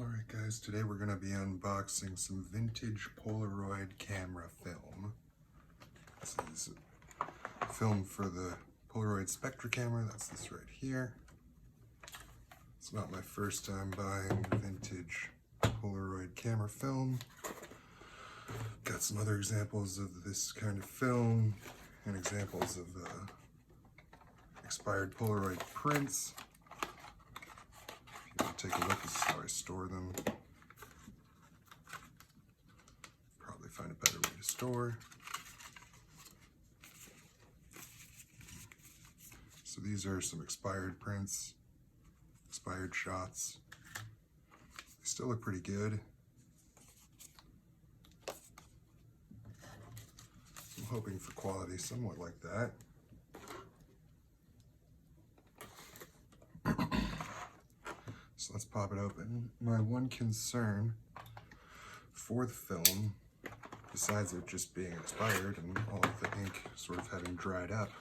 Alright guys, today we're going to be unboxing some vintage Polaroid camera film. This is film for the Polaroid Spectra camera, that's this right here. It's not my first time buying vintage Polaroid camera film. Got some other examples of this kind of film and examples of expired Polaroid prints. Take a look, this is how I store them. Probably find a better way to store. So these are some expired prints, expired shots. They still look pretty good. I'm hoping for quality somewhat like that. So let's pop it open. My one concern for the film, besides it just being expired and all of the ink sort of having dried up,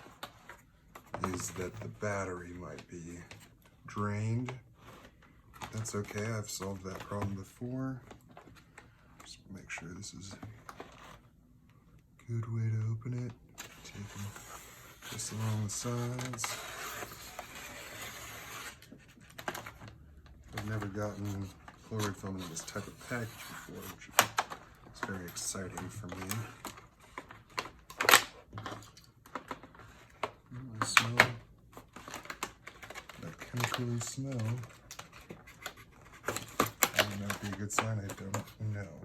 is that the battery might be drained. That's okay, I've solved that problem before. Just make sure this is a good way to open it. Taking this along the sides. I've never gotten Polaroid film in this type of package before, which is very exciting for me. I smell that chemically smell. That might be a good sign, I don't know.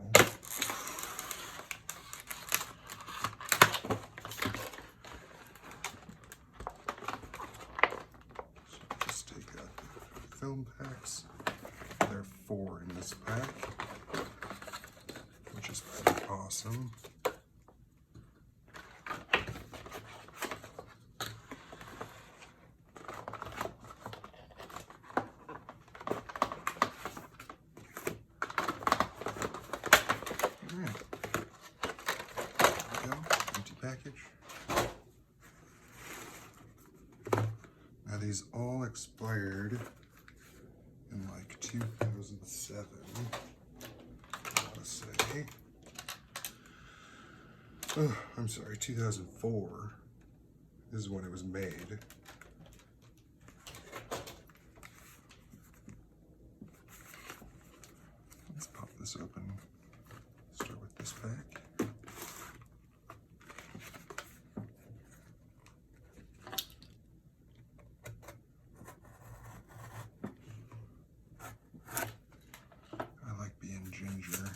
So just take out the film packs. There are 4 in this pack, which is pretty awesome. Alright, there we go, empty package. Now these all expired in like 2007, I want to say. Oh, I'm sorry, 2004 is when it was made. Let's pop this open. Start with this pack. Ginger.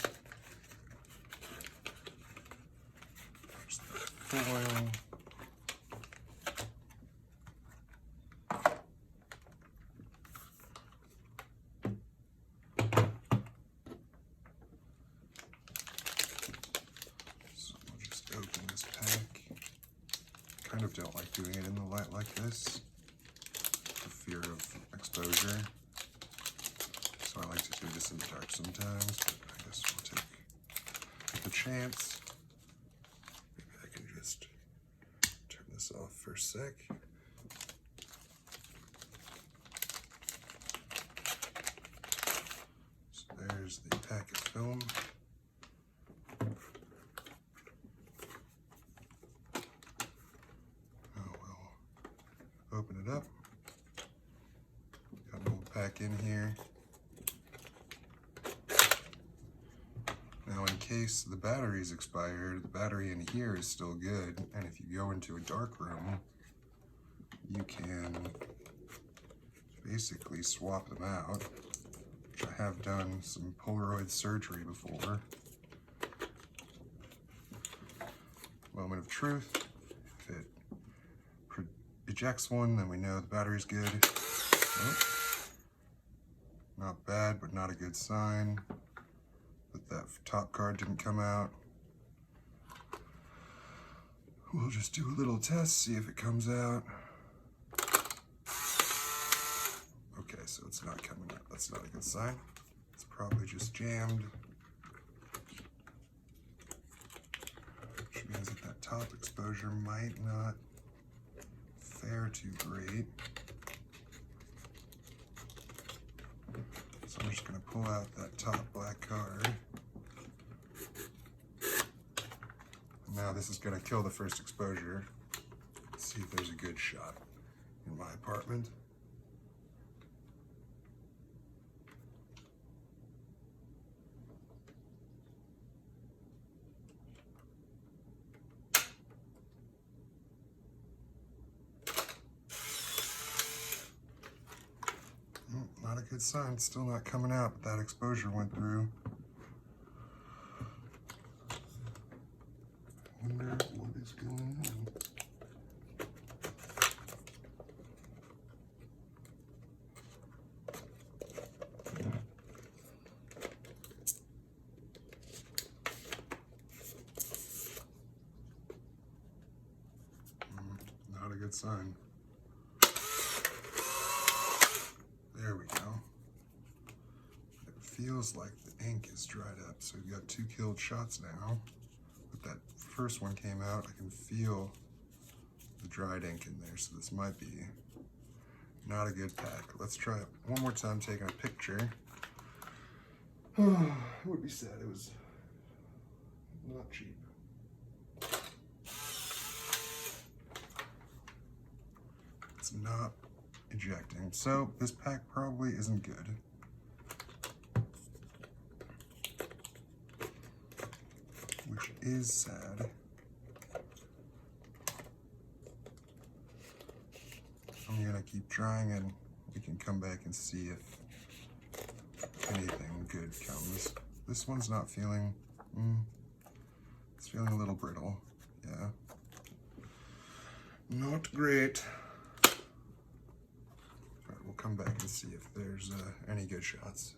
There's the foil. So we'll just open this pack. Kind of don't like doing it in the light like this, for fear of exposure. So I like to do this in the dark sometimes, but I guess we'll take the chance. Maybe I can just turn this off for a sec. So there's the pack of film. Now we'll open it up. Got an old pack in here. Now in case the battery's expired, the battery in here is still good, and if you go into a dark room, you can basically swap them out, which I have done some Polaroid surgery before. Moment of truth, if it ejects one, then we know the battery's good. Oh. Not bad, but not a good sign. That top card didn't come out. We'll just do a little test, see if it comes out. Okay, so it's not coming out. That's not a good sign. It's probably just jammed. Which means that top exposure might not fare too great. So I'm just going to pull out that top black card. Now this is going to kill the first exposure. Let's see if there's a good shot in my apartment. Not a good sign. It's still not coming out, but that exposure went through. I wonder what is going on. Not a good sign. There we go. It feels like the ink is dried up, so we've got 2 killed shots now. But that first one came out, I can feel the dried ink in there, so this might be not a good pack. Let's try it one more time, taking a picture. It would be sad, it was not cheap. It's not ejecting, so this pack probably isn't good. Which is sad. I'm gonna keep trying and we can come back and see if anything good comes. This one's not feeling, it's feeling a little brittle, yeah. Not great. We'll come back and see if there's any good shots.